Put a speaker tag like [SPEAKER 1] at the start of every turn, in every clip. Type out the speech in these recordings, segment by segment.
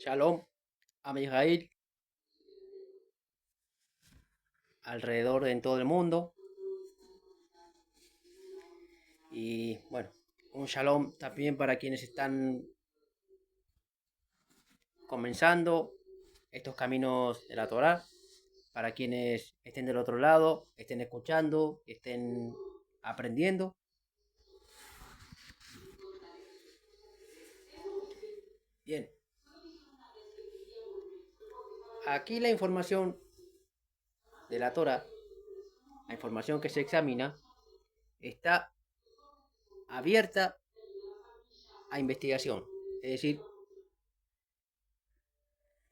[SPEAKER 1] Shalom a Israel alrededor en todo el mundo. Y bueno, un shalom también para quienes están comenzando estos caminos de la Torá, para quienes estén del otro lado, estén escuchando, estén aprendiendo. Bien, aquí la información de la Torá, la información que se examina, está abierta a investigación. Es decir,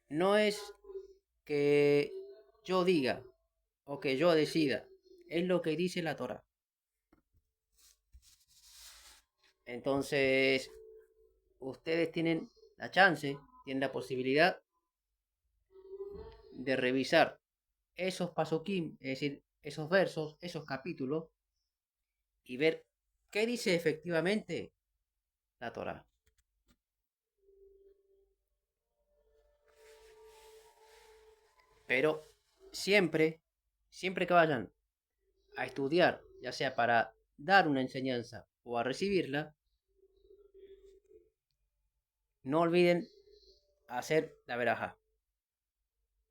[SPEAKER 1] no es que yo diga o que yo decida, es lo que dice la Torah. Entonces, ustedes tienen la chance, tienen la posibilidad de revisar esos pasukim, es decir, esos versos, esos capítulos, y ver qué dice efectivamente la Torah. Pero siempre, siempre que vayan a estudiar, ya sea para dar una enseñanza o a recibirla, no olviden hacer la verajá.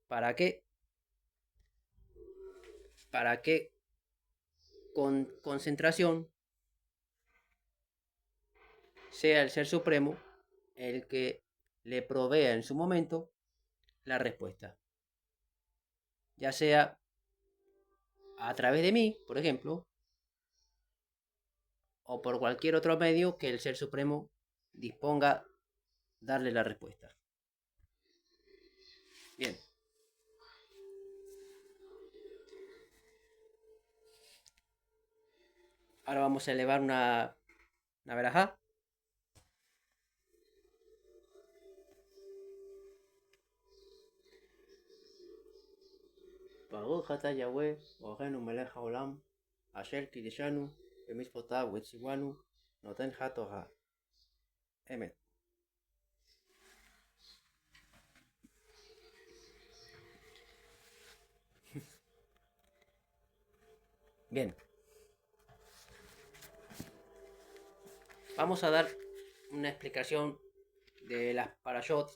[SPEAKER 1] ¿Para qué? Para que con concentración sea el Ser Supremo el que le provea en su momento la respuesta. Ya sea a través de mí, por ejemplo, o por cualquier otro medio que el Ser Supremo disponga darle la respuesta. Bien. Ahora vamos a elevar una verajá. Baruch ata Yahweh, Orenu melech haolam, asher kideshanu, bemitzvotav u'tziwanu, noten haTorah. Emet. Bien. Vamos a dar una explicación de las parashot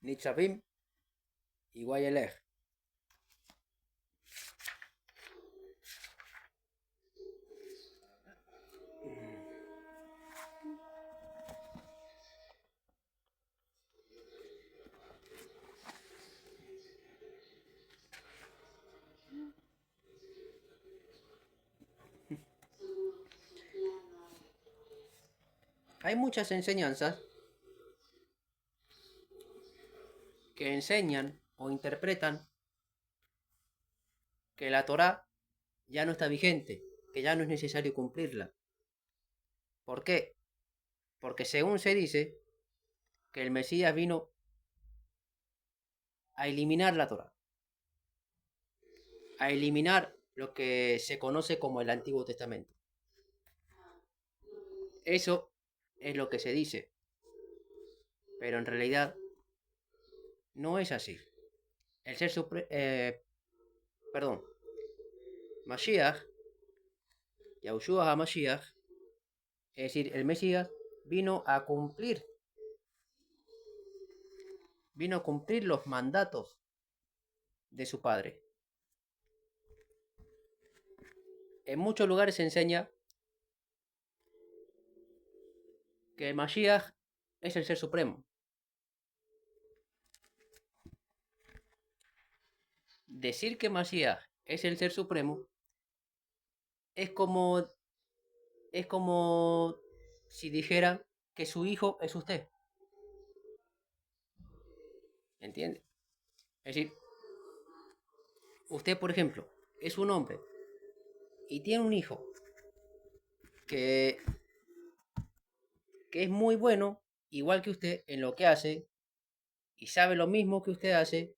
[SPEAKER 1] Nitzavim y Wayelech. Hay muchas enseñanzas que enseñan o interpretan que la Torá ya no está vigente, que ya no es necesario cumplirla. ¿Por qué? Porque según se dice que el Mesías vino a eliminar la Torá, a eliminar lo que se conoce como el Antiguo Testamento. Eso es lo que se dice, pero en realidad no es así. El ser perdón, Mashiach, Yahushua HaMashiach, es decir, el Mesías vino a cumplir los mandatos de su padre. En muchos lugares se enseña que Mashiach es el ser supremo. Decir que Mashiach es el ser supremo es como es como si dijera que su hijo es usted. ¿Entiende? Es decir, usted, por ejemplo, es un hombre y tiene un hijo que, que es muy bueno, igual que usted, en lo que hace y sabe lo mismo que usted hace,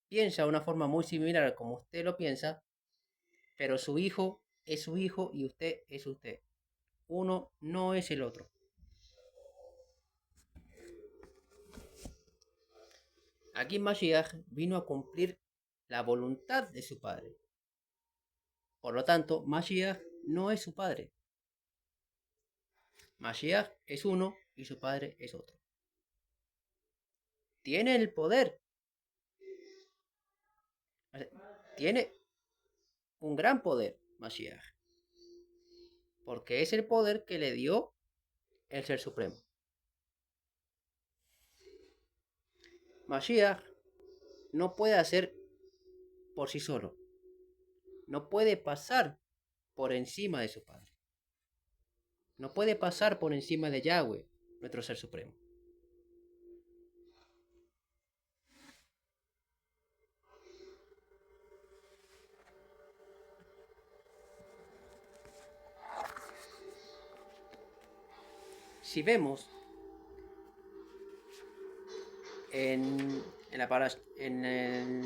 [SPEAKER 1] piensa de una forma muy similar a como usted lo piensa, pero su hijo es su hijo y usted es usted. uno no es el otro. Aquí Mashiach vino a cumplir la voluntad de su padre. Por lo tanto, Mashiach no es su padre. Mashiach es uno y su padre es otro. Tiene el poder. Tiene un gran poder, Mashiach. Porque es el poder que le dio el Ser Supremo. Mashiach no puede hacer por sí solo. No puede pasar por encima de su padre. No puede pasar por encima de Yahweh, nuestro Ser Supremo. Si vemos en el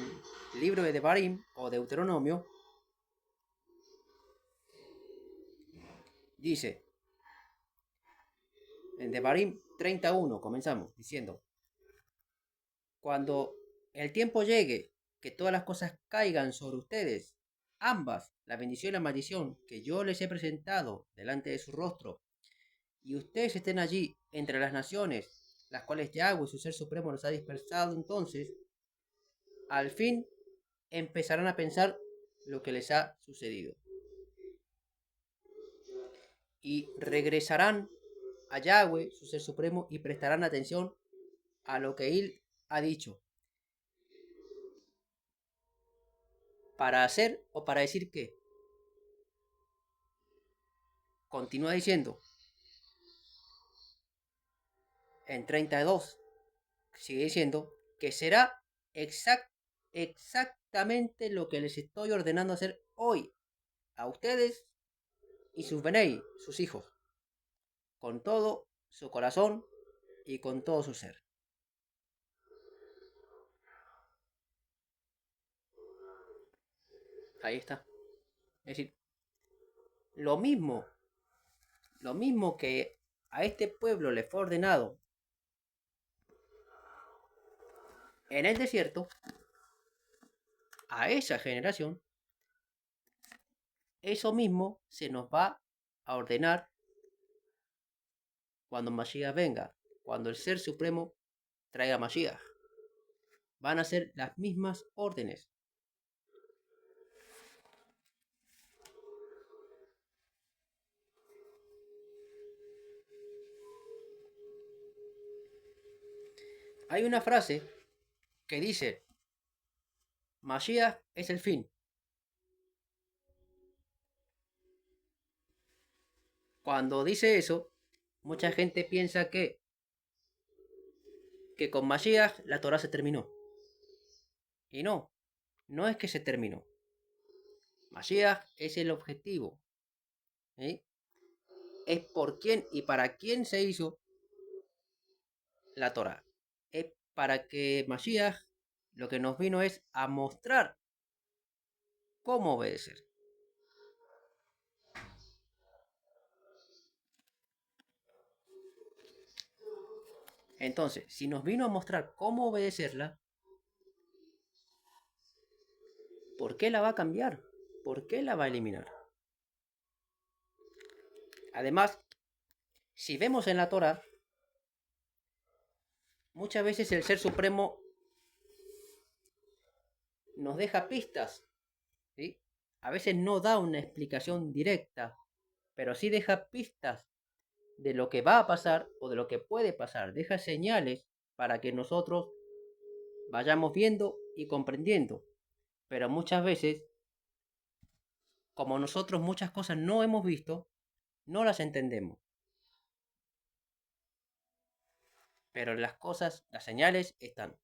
[SPEAKER 1] libro de Devarim o Deuteronomio, dice, en Devarim 31, comenzamos diciendo, cuando el tiempo llegue, que todas las cosas caigan sobre ustedes, ambas, la bendición y la maldición, que yo les he presentado delante de su rostro, y ustedes estén allí entre las naciones, las cuales Yahweh, su Ser Supremo, los ha dispersado, entonces, al fin, empezarán a pensar lo que les ha sucedido. Y regresarán a Yahweh, su Ser Supremo, y prestarán atención a lo que Él ha dicho. ¿Para hacer o para decir qué? Continúa diciendo, en 32, sigue diciendo que será exactamente lo que les estoy ordenando hacer hoy a ustedes y sus benei, sus hijos, con todo su corazón y con todo su ser. Ahí está. Es decir, lo mismo que a este pueblo le fue ordenado en el desierto, a esa generación, eso mismo se nos va a ordenar cuando Mashiach venga, cuando el Ser Supremo traiga Mashiach. Van a ser las mismas órdenes. Hay una frase que dice, Mashiach es el fin. Cuando dice eso, mucha gente piensa que con Mashiach la Torah se terminó. Y no es que se terminó. Mashiach es el objetivo. ¿Sí? Es por quién y para quién se hizo la Torah. Es para que Mashiach lo que nos vino es a mostrar cómo obedecer. Entonces, si nos vino a mostrar cómo obedecerla, ¿por qué la va a cambiar? ¿Por qué la va a eliminar? Además, si vemos en la Torah, muchas veces el Ser Supremo nos deja pistas, ¿sí? A veces no da una explicación directa, pero sí deja pistas de lo que va a pasar o de lo que puede pasar. Deja señales para que nosotros vayamos viendo y comprendiendo. Pero muchas veces, como nosotros muchas cosas no hemos visto, no las entendemos. Pero las cosas, las señales están.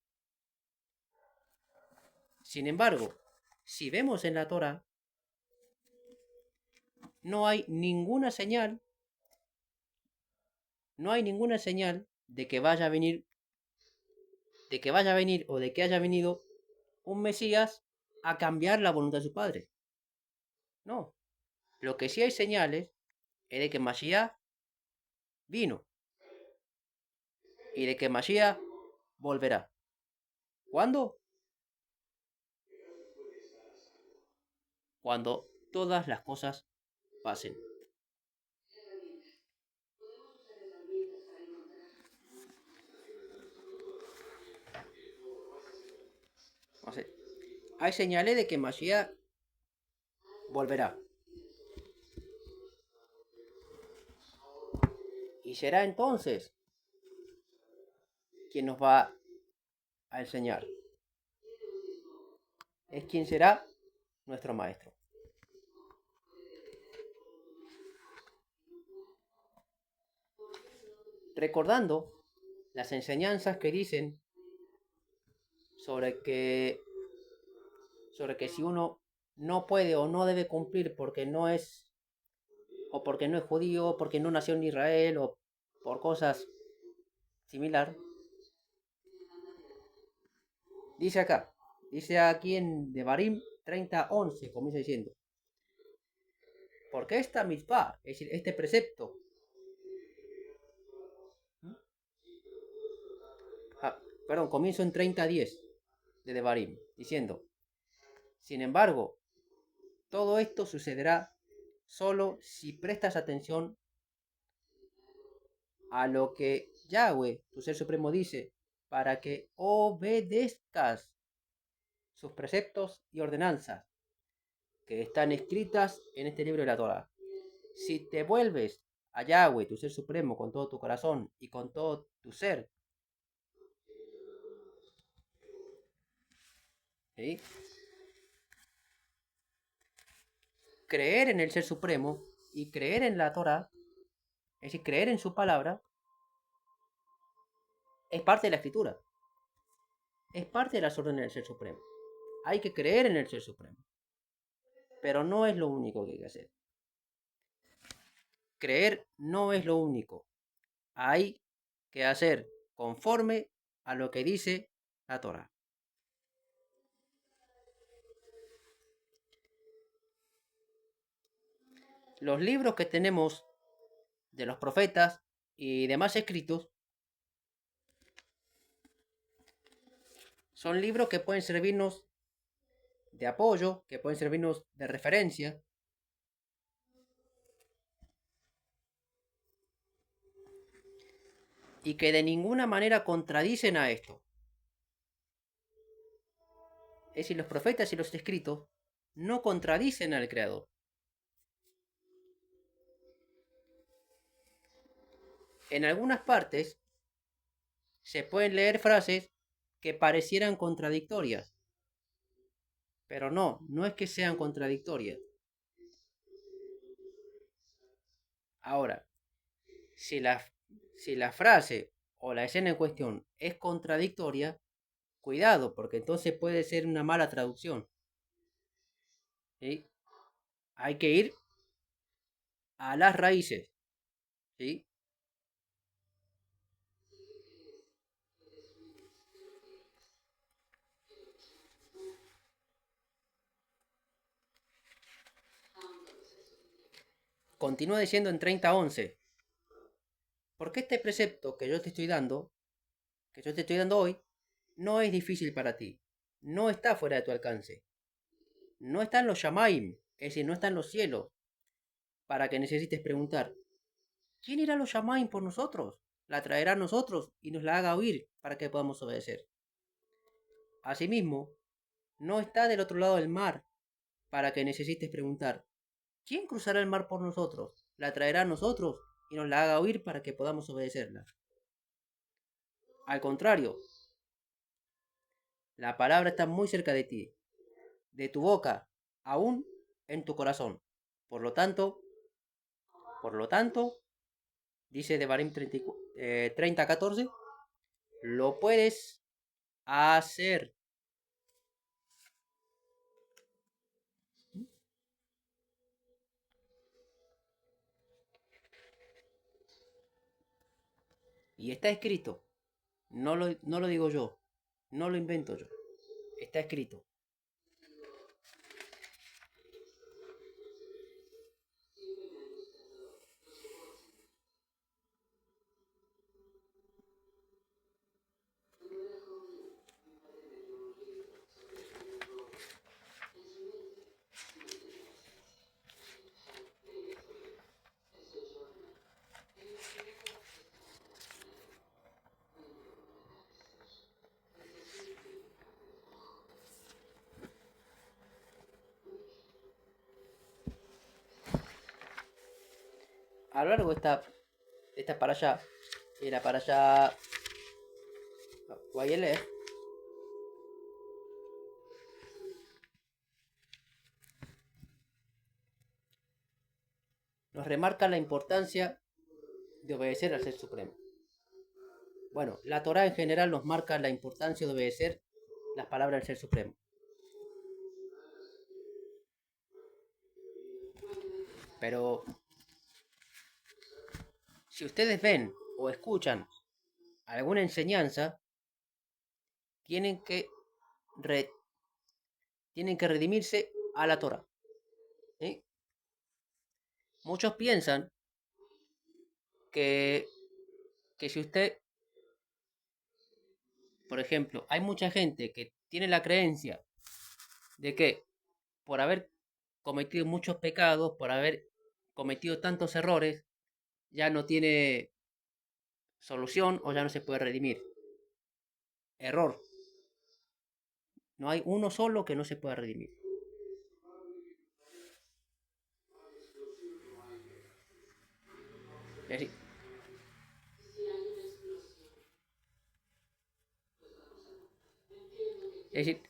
[SPEAKER 1] Sin embargo, si vemos en la Torah, no hay ninguna señal de que vaya a venir o de que haya venido un Mesías a cambiar la voluntad de su padre. No. Lo que sí hay señales es de que Mashiach vino y de que Mashiach volverá. ¿Cuándo? Cuando todas las cosas pasen. O sea, hay señales de que Mashiach volverá. Y será entonces quien nos va a enseñar. Es quien será nuestro maestro. Recordando las enseñanzas que dicen sobre que si uno no puede o no debe cumplir porque no es judío, porque no nació en Israel o por cosas similar. Dice aquí en Devarim 30:11, comienza diciendo, porque esta mitzvah, es decir, este precepto, comienzo en 30:10 de Devarim, diciendo, sin embargo, todo esto sucederá solo si prestas atención a lo que Yahweh, tu ser supremo, dice, para que obedezcas sus preceptos y ordenanzas que están escritas en este libro de la Torah. Si te vuelves a Yahweh, tu ser supremo, con todo tu corazón y con todo tu ser, ¿sí? Creer en el ser supremo y creer en la Torah, es decir, creer en su palabra, es parte de la escritura. Es parte de las órdenes del ser supremo. Hay que creer en el ser supremo. Pero no es lo único que hay que hacer. Creer no es lo único. Hay que hacer conforme a lo que dice la Torah. Los libros que tenemos de los profetas y demás escritos son libros que pueden servirnos de apoyo, que pueden servirnos de referencia. Y que de ninguna manera contradicen a esto. Es decir, los profetas y los escritos no contradicen al Creador. En algunas partes se pueden leer frases que parecieran contradictorias, pero no es que sean contradictorias. Ahora, si la frase o la escena en cuestión es contradictoria, cuidado, porque entonces puede ser una mala traducción. ¿Sí? Hay que ir a las raíces. ¿Sí? Continúa diciendo en 30:11, porque este precepto que yo te estoy dando hoy, no es difícil para ti, no está fuera de tu alcance, no está en los Shamaim, es decir, no está en los cielos, para que necesites preguntar, ¿quién irá a los Shamaim por nosotros? La traerá a nosotros y nos la haga oír para que podamos obedecer. Asimismo, no está del otro lado del mar, para que necesites preguntar, ¿quién cruzará el mar por nosotros? La traerá a nosotros y nos la haga oír para que podamos obedecerla. Al contrario, la palabra está muy cerca de ti, de tu boca, aún en tu corazón. Por lo tanto, dice Devarim 30:14, lo puedes hacer. Y está escrito. No lo digo yo. No lo invento yo. Está escrito. a lo largo de esta para allá y la para allá Guayele, nos remarca la importancia de obedecer al Ser Supremo. Bueno, la Torá en general nos marca la importancia de obedecer las palabras del Ser Supremo. Pero si ustedes ven o escuchan alguna enseñanza, tienen que, redimirse a la Torá. ¿Sí? Muchos piensan que si usted, por ejemplo, hay mucha gente que tiene la creencia de que por haber cometido muchos pecados, por haber cometido tantos errores, ya no tiene solución o ya no se puede redimir. Error. No hay uno solo que no se pueda redimir. Es decir,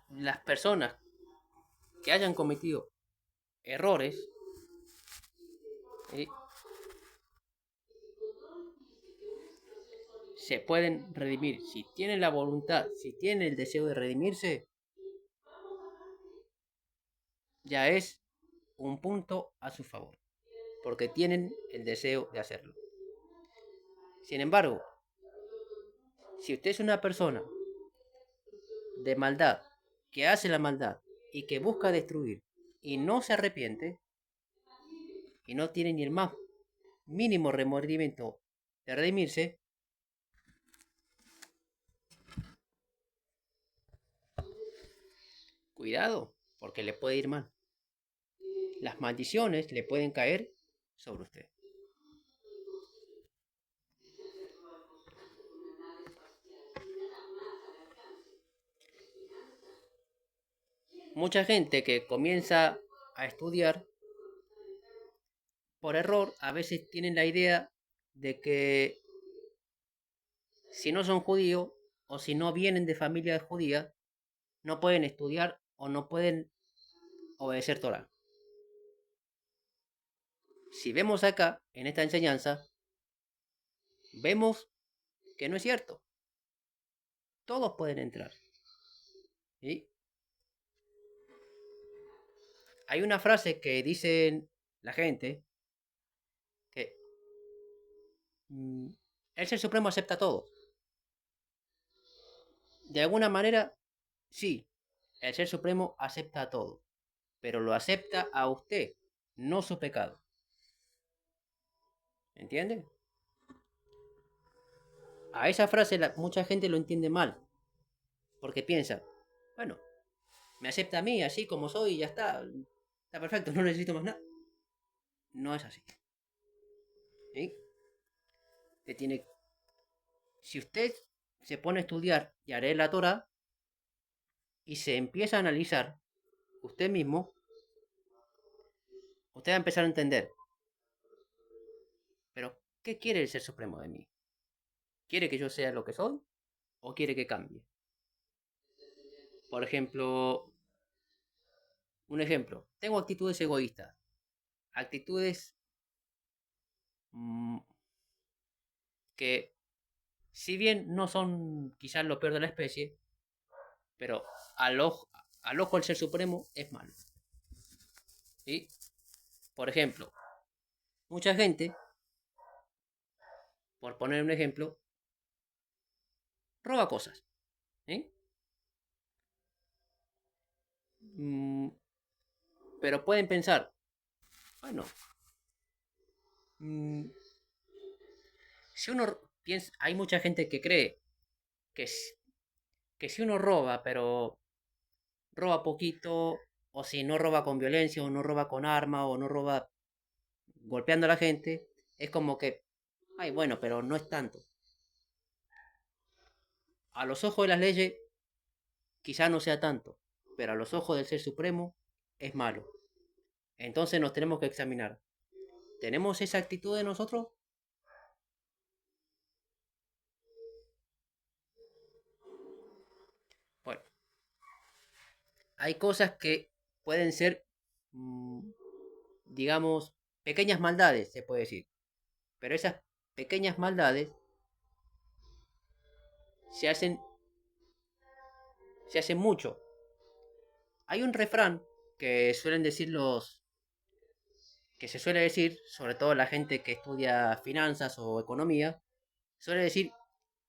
[SPEAKER 1] las personas que hayan cometido errores, se pueden redimir. Si tienen la voluntad, si tienen el deseo de redimirse, ya es un punto a su favor, porque tienen el deseo de hacerlo. Sin embargo, si usted es una persona de maldad, que hace la maldad y que busca destruir y no se arrepiente y no tiene ni el más mínimo remordimiento de redimirse, cuidado, porque le puede ir mal. Las maldiciones le pueden caer sobre usted. Mucha gente que comienza a estudiar por error, a veces tienen la idea de que si no son judíos o si no vienen de familia judía, no pueden estudiar o no pueden obedecer Torah. Si vemos acá, en esta enseñanza, vemos que no es cierto. Todos pueden entrar. ¿Sí? Hay una frase que dicen la gente que el Ser Supremo acepta todo. De alguna manera, sí, el Ser Supremo acepta todo, pero lo acepta a usted, no su pecado. ¿Entiende? A esa frase mucha gente lo entiende mal, porque piensa, bueno, me acepta a mí así como soy y ya está perfecto, no necesito más nada. No es así. ¿Sí? Si usted se pone a estudiar y a leer la Torah y se empieza a analizar usted mismo, usted va a empezar a entender, pero ¿qué quiere el Ser Supremo de mí? ¿Quiere que yo sea lo que soy o quiere que cambie? Por ejemplo, tengo actitudes egoístas, actitudes que si bien no son quizás lo peor de la especie, pero al ojo del Ser Supremo es malo. ¿Sí? Por ejemplo, mucha gente, por poner un ejemplo, roba cosas. ¿Sí? Pero pueden pensar, bueno, si uno piensa, hay mucha gente que cree que, que si uno roba, pero roba poquito, o si no roba con violencia, o no roba con arma, o no roba golpeando a la gente, es como que, ay, bueno, pero no es tanto. A los ojos de las leyes, quizá no sea tanto, pero a los ojos del Ser Supremo es malo. Entonces nos tenemos que examinar. ¿Tenemos esa actitud de nosotros? Bueno, hay cosas que pueden ser, digamos, pequeñas maldades, se puede decir. Pero esas pequeñas maldades se hacen, se hacen mucho. Hay un refrán que suelen decir que se suele decir, sobre todo la gente que estudia finanzas o economía, suele decir,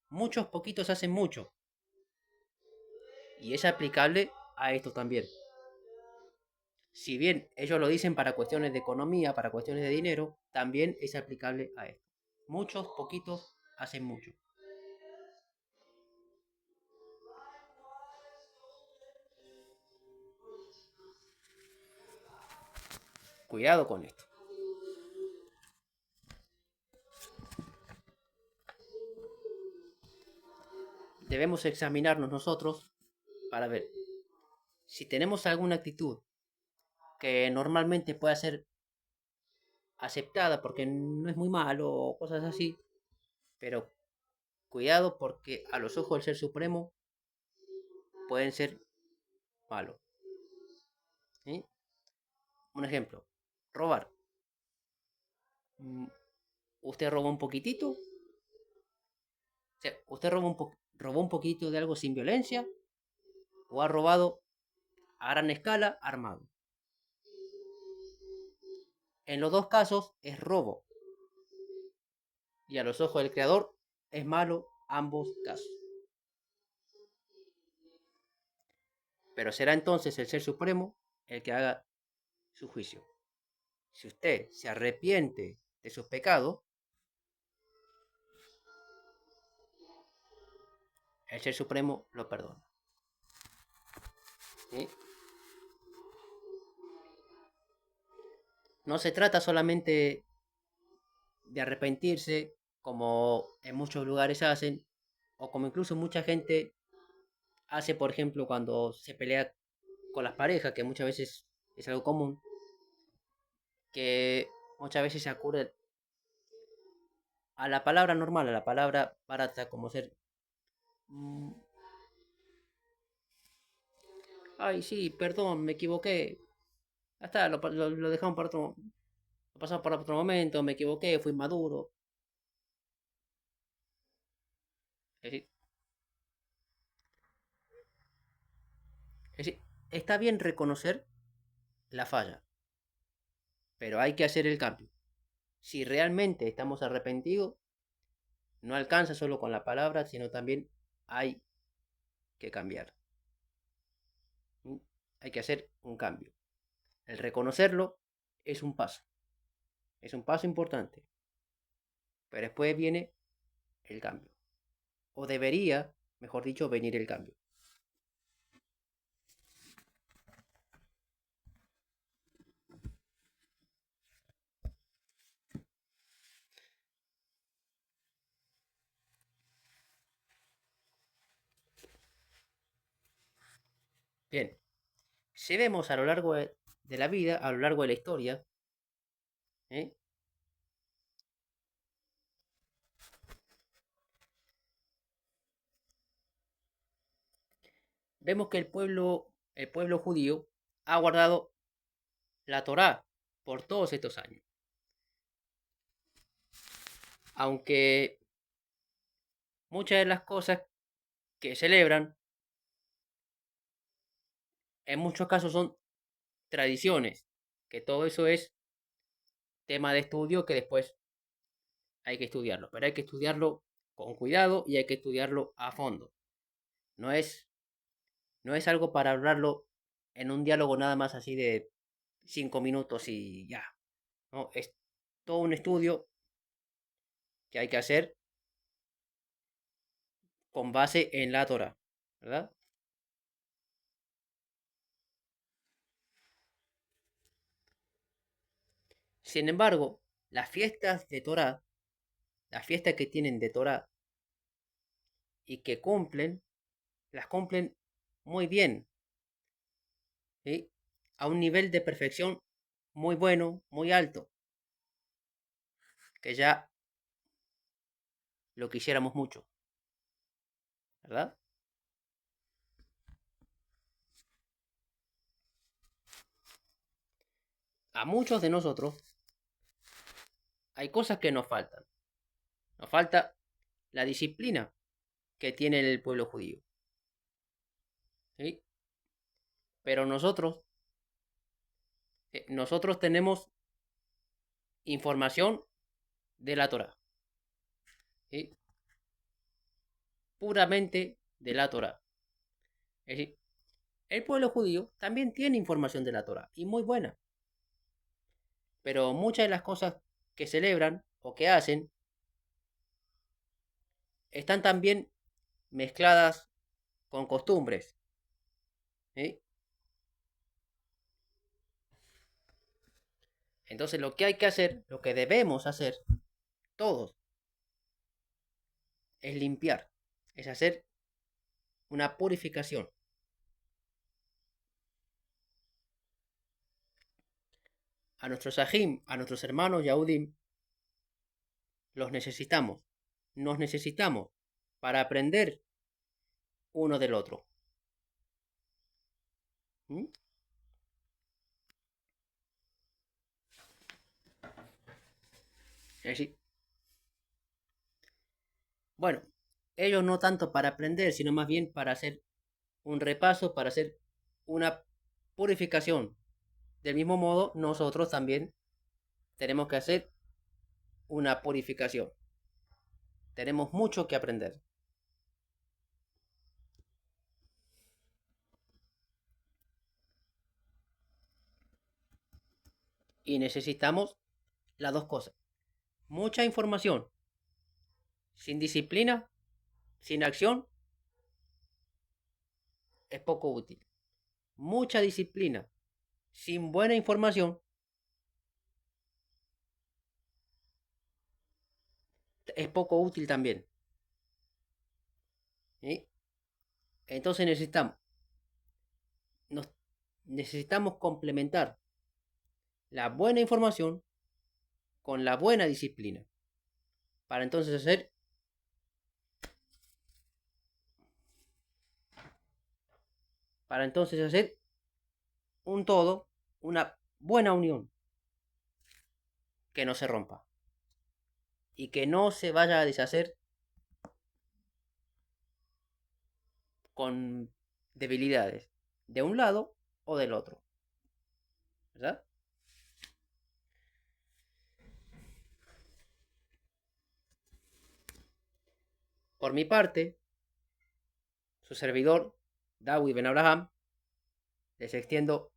[SPEAKER 1] muchos poquitos hacen mucho. Y es aplicable a esto también. Si bien ellos lo dicen para cuestiones de economía, para cuestiones de dinero, también es aplicable a esto. Muchos poquitos hacen mucho. Cuidado con esto. Debemos examinarnos nosotros para ver si tenemos alguna actitud que normalmente pueda ser aceptada porque no es muy malo o cosas así, pero cuidado porque a los ojos del Ser Supremo pueden ser malos. ¿Sí? Un ejemplo, robar. Mm, ¿Usted robó un poquitito? O sea, ¿usted robó un poquito de algo sin violencia? ¿O ha robado a gran escala armado? En los dos casos es robo. Y a los ojos del Creador es malo ambos casos. Pero será entonces el Ser Supremo el que haga su juicio. Si usted se arrepiente de sus pecados, el Ser Supremo lo perdona. ¿Sí? No se trata solamente de arrepentirse, como en muchos lugares hacen, o como incluso mucha gente hace, por ejemplo, cuando se pelea con las parejas, que muchas veces es algo común, que muchas veces se acude a la palabra normal, a la palabra barata, como ser, mm, ay, sí, perdón, me equivoqué, ya está, lo dejamos para otro, lo pasamos para otro momento, me equivoqué, fui maduro. Es decir, es decir, está bien reconocer la falla, pero hay que hacer el cambio. Si realmente estamos arrepentidos, no alcanza solo con la palabra, sino también hay que cambiar. ¿Mm? Hay que hacer un cambio. El reconocerlo es un paso importante, pero después viene el cambio. O debería, mejor dicho, venir el cambio. Bien, si vemos a lo largo de la vida, a lo largo de la historia, ¿eh? Vemos que el pueblo judío ha guardado la Torá por todos estos años. Aunque muchas de las cosas que celebran, en muchos casos son tradiciones, que todo eso es tema de estudio que después hay que estudiarlo, pero hay que estudiarlo con cuidado y hay que estudiarlo a fondo. No es, no es algo para hablarlo en un diálogo nada más así de 5 minutos y ya. No, es todo un estudio que hay que hacer con base en la Torah, ¿verdad? Sin embargo, las fiestas de Torah, las fiestas que tienen de Torah y que cumplen, las cumplen muy bien, ¿sí? A un nivel de perfección muy bueno, muy alto. que ya lo quisiéramos mucho, ¿verdad? A muchos de nosotros hay cosas que nos faltan. Nos falta la disciplina que tiene el pueblo judío. ¿Sí? Pero nosotros tenemos información de la Torá. ¿Sí? Puramente de la Torá. Es decir, el pueblo judío también tiene información de la Torá y muy buena. Pero muchas de las cosas que celebran o que hacen están también mezcladas con costumbres. ¿Sí? Entonces lo que hay que hacer, lo que debemos hacer todos, es limpiar, es hacer una purificación. A nuestros ajim, a nuestros hermanos Yahudim, los necesitamos, nos necesitamos para aprender uno del otro. ¿Mm? Es decir, bueno, ellos no tanto para aprender, sino más bien para hacer un repaso, para hacer una purificación. Del mismo modo, nosotros también tenemos que hacer una purificación. Tenemos mucho que aprender. Y necesitamos las dos cosas. Mucha información. Sin disciplina, sin acción, es poco útil. Mucha disciplina, sin buena información, es poco útil también. ¿Sí? Entonces necesitamos complementar la buena información con la buena disciplina. Para entonces hacer un todo, una buena unión que no se rompa y que no se vaya a deshacer con debilidades de un lado o del otro, ¿verdad? Por mi parte, su servidor, Dawi Ben Abraham, les extiendo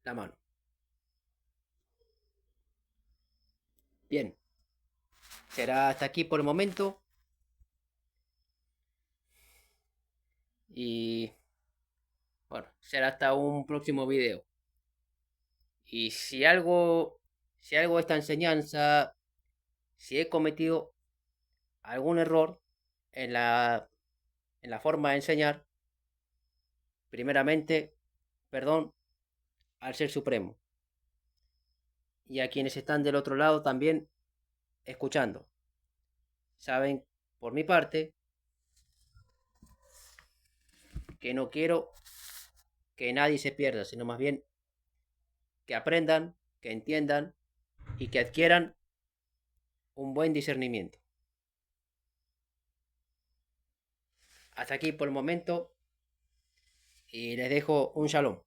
[SPEAKER 1] la mano. Bien, será hasta aquí por el momento. Y bueno, será hasta un próximo video. Y si algo de esta enseñanza, si he cometido algún error en la forma de enseñar, primeramente, perdón al Ser Supremo. Y a quienes están del otro lado también escuchando. Saben, por mi parte, que no quiero que nadie se pierda, sino más bien que aprendan, que entiendan y que adquieran un buen discernimiento. Hasta aquí por el momento y les dejo un shalom.